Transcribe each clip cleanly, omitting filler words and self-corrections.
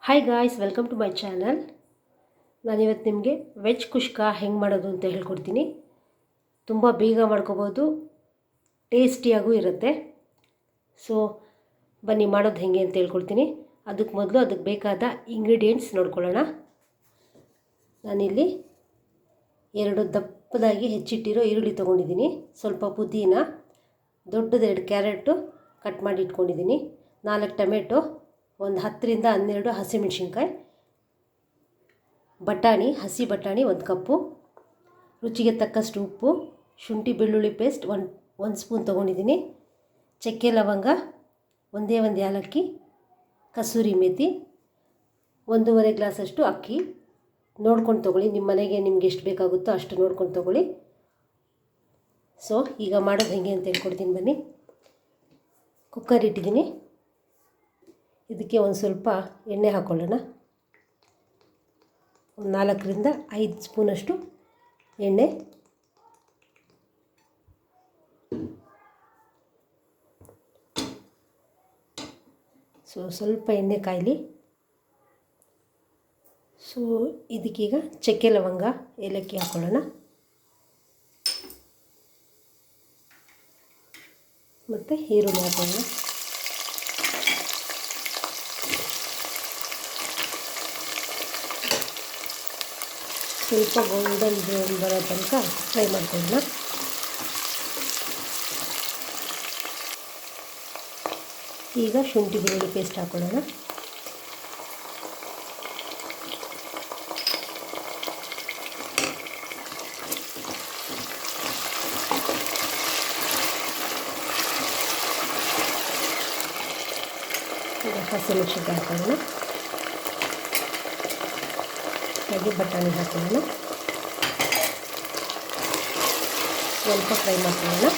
Hi guys, welcome to my channel. ನಾನಿವತ್ತು ನಿಮಗೆ veg ಕುಷ್ಕ ಹೆಂಗೆ ಮಾಡೋದು ಅಂತ ಹೇಳ್ಕೊಡ್ತೀನಿ. ತುಂಬ ಬೇಗ ಮಾಡ್ಕೋಬೋದು, ಟೇಸ್ಟಿಯಾಗೂ ಇರುತ್ತೆ. ಸೊ ಬನ್ನಿ ಮಾಡೋದು ಹೇಗೆ ಅಂತ ಹೇಳ್ಕೊಡ್ತೀನಿ. ಅದಕ್ಕೆ ಮೊದಲು ಅದಕ್ಕೆ ಬೇಕಾದ ಇಂಗ್ರೀಡಿಯೆಂಟ್ಸ್ ನೋಡ್ಕೊಳ್ಳೋಣ. ನಾನಿಲ್ಲಿ 2 ದಪ್ಪದಾಗಿ ಹೆಚ್ಚಿಟ್ಟಿರೋ ಈರುಳ್ಳಿ ತೊಗೊಂಡಿದ್ದೀನಿ, ಸ್ವಲ್ಪ ಪುದೀನ, ದೊಡ್ಡದು 2 ಕ್ಯಾರೆಟು ಕಟ್ ಮಾಡಿ ಇಟ್ಕೊಂಡಿದ್ದೀನಿ, 4 ಟೊಮೆಟೊ, ಒಂದು 10ರಿಂದ 12 ಹಸಿಮೆಣಸಿನ್ಕಾಯಿ, ಬಟಾಣಿ, ಹಸಿ ಬಟಾಣಿ 1 ಕಪ್ಪು, ರುಚಿಗೆ ತಕ್ಕಷ್ಟು ಉಪ್ಪು, ಶುಂಠಿ ಬೆಳ್ಳುಳ್ಳಿ ಪೇಸ್ಟ್ 1 ಸ್ಪೂನ್ ತೊಗೊಂಡಿದ್ದೀನಿ, ಚಕ್ಕೆ ಲವಂಗ, ಒಂದೇ ಒಂದು ಏಲಕ್ಕಿ, ಕಸೂರಿ ಮೇಥಿ, 1.5 ಗ್ಲಾಸಷ್ಟು ಅಕ್ಕಿ. ನೋಡ್ಕೊಂಡು ತೊಗೊಳ್ಳಿ, ನಿಮ್ಮ ಮನೆಗೆ ನಿಮ್ಗೆ ಎಷ್ಟು ಬೇಕಾಗುತ್ತೋ ಅಷ್ಟು ನೋಡ್ಕೊಂಡು ತೊಗೊಳ್ಳಿ. ಸೊ ಈಗ ಮಾಡೋದು ಹೇಗೆ ಅಂತ ಹೇಳ್ಕೊಡ್ತೀನಿ ಬನ್ನಿ. ಕುಕ್ಕರ್ ಇಟ್ಟಿದ್ದೀನಿ, ಇದಕ್ಕೆ ಒಂದು ಸ್ವಲ್ಪ ಎಣ್ಣೆ ಹಾಕ್ಕೊಳ್ಳೋಣ. ಒಂದು 4ರಿಂದ 5 ಸ್ಪೂನಷ್ಟು ಎಣ್ಣೆ. ಸೊ ಸ್ವಲ್ಪ ಎಣ್ಣೆ ಕಾಯಲಿ. ಸೊ ಇದಕ್ಕೀಗ ಚಕ್ಕೆ ಲವಂಗ ಏಲಕ್ಕಿ ಹಾಕ್ಕೊಳ್ಳೋಣ, ಮತ್ತು ಈರುಳ್ಳಿ ಹಾಕ್ಕೊಳ್ಳೋಣ. ಸ್ವಲ್ಪ ಗೋಲ್ಡನ್ ಬ್ರೌನ್ ಬರೋ ತನಕ ಫ್ರೈ ಮಾಡ್ಕೊಳ್ಳೋಣ. ಈಗ ಶುಂಠಿ ಬೆಳ್ಳುಳ್ಳಿ ಪೇಸ್ಟ್ ಹಾಕ್ಕೊಳ್ಳೋಣ. ಈಗ ಹಸಿಮೆಣಸಿನ್ಕಾಯಿ ಹಾಕ್ಕೊಳ್ಳೋಣ. ಹಾಗೆ ಬಟಾಣಿ ಹಾಕ್ಕೊಳ್ಳೋಣ, ಸ್ವಲ್ಪ ಫ್ರೈ ಮಾಡ್ಕೊಳ್ಳೋಣ.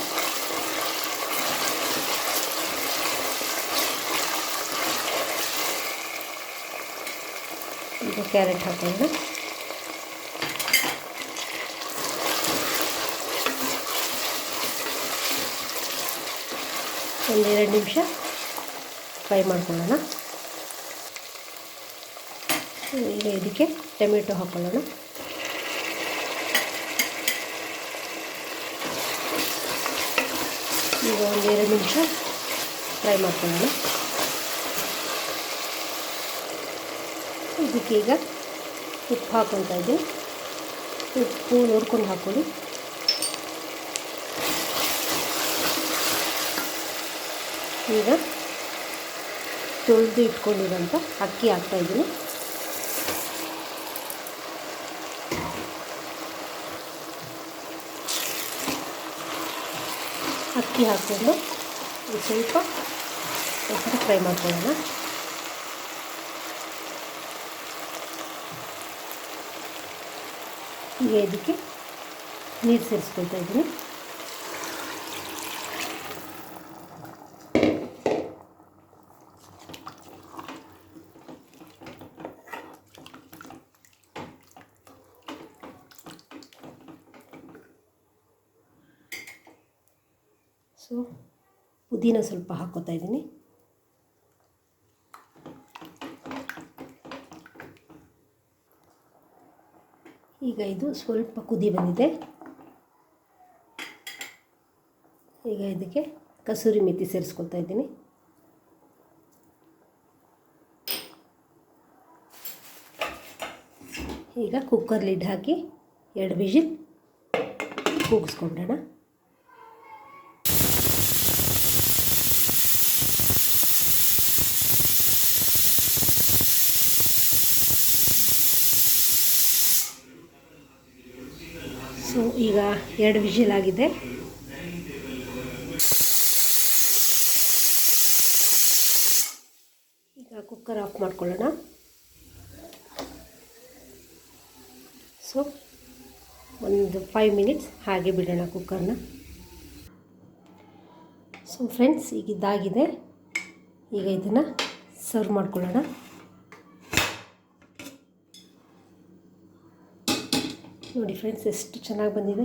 ಈಗ ಕ್ಯಾರೆಟ್ ಹಾಕ್ಕೊಳ್ಳೋಣ. ಒಂದು 2 ನಿಮಿಷ ಫ್ರೈ ಮಾಡ್ಕೊಳ್ಳೋಣ. ಈಗ ಇದಕ್ಕೆ ಟೊಮೆಟೊ ಹಾಕ್ಕೊಳ್ಳೋಣ. ಈಗ ಒಂದು 2 ನಿಮಿಷ ಫ್ರೈ ಮಾಡ್ಕೊಳ್ಳೋಣ. ಇದಕ್ಕೀಗ ಉಪ್ಪು ಹಾಕ್ಕೊಳ್ತಾ ಇದ್ದೀನಿ. ಉಪ್ಪು ನೋಡ್ಕೊಂಡು ಹಾಕ್ಕೊಳ್ಳಿ. ಈಗ ತೊಳೆದು ಇಟ್ಕೊಂಡಿರೋಂಥ ಅಕ್ಕಿ ಹಾಕ್ತಾಯಿದ್ದೀನಿ. ಅಕ್ಕಿ ಹಾಕ್ಕೊಂಡು ಸ್ವಲ್ಪ ಹೆಸರು ಫ್ರೈ ಮಾಡ್ಕೊಳ್ಳೋಣ. ಈಗ ಇದಕ್ಕೆ ನೀರು ಸೇರಿಸ್ಕೊಳ್ತಾ ಇದ್ದೀನಿ. ಸೊ ಪುದೀನ ಸ್ವಲ್ಪ ಹಾಕ್ಕೋತಾ ಇದ್ದೀನಿ. ಈಗ ಇದು ಸ್ವಲ್ಪ ಕುದಿ ಬಂದಿದೆ. ಈಗ ಇದಕ್ಕೆ ಕಸೂರಿ ಮೇಥಿ ಸೇರಿಸ್ಕೊಳ್ತಾ ಇದ್ದೀನಿ. ಈಗ ಕುಕ್ಕರ್ ಲಿಡ್ ಹಾಕಿ 2 ವಿಜಿಲ್ ಕೂಗಿಸ್ಕೊಂಬಿಡೋಣ. ಸೊ ಈಗ 2 ವಿಜಿಲ್ ಆಗಿದೆ. ಈಗ ಕುಕ್ಕರ್ ಆಫ್ ಮಾಡ್ಕೊಳ್ಳೋಣ. ಸೊ ಒಂದು 5 ಮಿನಿಟ್ಸ್ ಹಾಗೆ ಬಿಡೋಣ ಕುಕ್ಕರ್ನ. ಸೊ ಫ್ರೆಂಡ್ಸ್, ಈಗ ಇದಾಗಿದೆ. ಈಗ ಇದನ್ನು ಸರ್ವ್ ಮಾಡ್ಕೊಳ್ಳೋಣ. ನೋಡಿ ಫ್ರೆಂಡ್ಸ್, ಎಷ್ಟು ಚೆನ್ನಾಗಿ ಬಂದಿದೆ.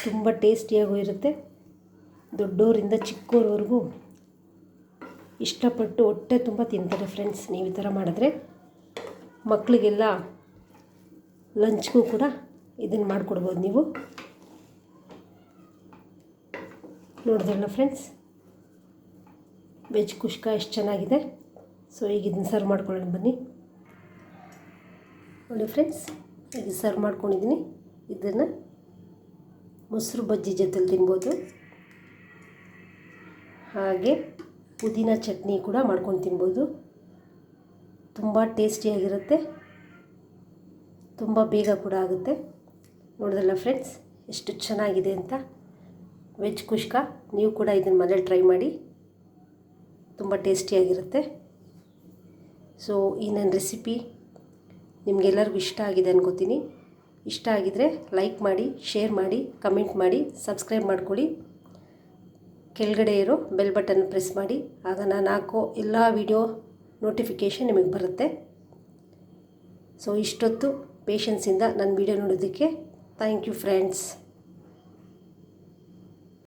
ತುಂಬ ಟೇಸ್ಟಿಯಾಗೂ ಇರುತ್ತೆ. ದೊಡ್ಡೋರಿಂದ ಚಿಕ್ಕವರವರೆಗೂ ಇಷ್ಟಪಟ್ಟು ಹೊಟ್ಟೆ ತುಂಬ ತಿಂತಾರೆ ಫ್ರೆಂಡ್ಸ್. ನೀವು ಈ ಥರ ಮಾಡಿದ್ರೆ ಮಕ್ಕಳಿಗೆಲ್ಲ ಲಂಚ್ಗೂ ಕೂಡ ಇದನ್ನು ಮಾಡಿಕೊಡ್ಬೋದು ನೀವು. ನೋಡಿದ್ರಲ್ಲ ಫ್ರೆಂಡ್ಸ್, ವೆಜ್ ಕುಷ್ಕ ಎಷ್ಟು ಚೆನ್ನಾಗಿದೆ. ಸೊ ಈಗ ಇದನ್ನು ಸರ್ವ್ ಮಾಡ್ಕೊಳ್ಳೋಣ ಬನ್ನಿ. ನೋಡಿ ಫ್ರೆಂಡ್ಸ್, ಈಗ ಸರ್ವ್ ಮಾಡ್ಕೊಂಡಿದ್ದೀನಿ. ಇದನ್ನು ಮೊಸರು ಬಜ್ಜಿ ಜೊತೆಲಿ ತಿನ್ಬೋದು. ಹಾಗೆ ಪುದೀನ ಚಟ್ನಿ ಕೂಡ ಮಾಡ್ಕೊಂಡು ತಿನ್ಬೋದು. ತುಂಬ ಟೇಸ್ಟಿಯಾಗಿರುತ್ತೆ, ತುಂಬ ಬೇಗ ಕೂಡ ಆಗುತ್ತೆ. ನೋಡಿದ್ರಲ್ಲ ಫ್ರೆಂಡ್ಸ್, ಎಷ್ಟು ಚೆನ್ನಾಗಿದೆ ಅಂತ ವೆಜ್ ಕುಷ್ಕ. ನೀವು ಕೂಡ ಇದನ್ನು ಮನೇಲಿ ಟ್ರೈ ಮಾಡಿ, ತುಂಬ ಟೇಸ್ಟಿಯಾಗಿರುತ್ತೆ. ಸೊ ಈ ನನ್ನ ರೆಸಿಪಿ ನಿಮಗೆಲ್ಲರಿಗೂ ಇಷ್ಟ ಆಗಿದೆ ಅನ್ಕೋತೀನಿ. ಇಷ್ಟ ಆಗಿದರೆ ಲೈಕ್ ಮಾಡಿ, ಶೇರ್ ಮಾಡಿ, ಕಮೆಂಟ್ ಮಾಡಿ, ಸಬ್ಸ್ಕ್ರೈಬ್ ಮಾಡ್ಕೊಳ್ಳಿ. ಕೆಳಗಡೆ ಇರೋ ಬೆಲ್ ಬಟನ್ ಪ್ರೆಸ್ ಮಾಡಿ, ಆಗ ನಾನು ಹಾಕೋ ಎಲ್ಲ ವಿಡಿಯೋ ನೋಟಿಫಿಕೇಷನ್ ನಿಮಗೆ ಬರುತ್ತೆ. ಸೊ ಇಷ್ಟೊತ್ತು ಪೇಷನ್ಸಿಂದ ನನ್ನ ವಿಡಿಯೋ ನೋಡೋದಕ್ಕೆ ಥ್ಯಾಂಕ್ ಯು ಫ್ರೆಂಡ್ಸ್.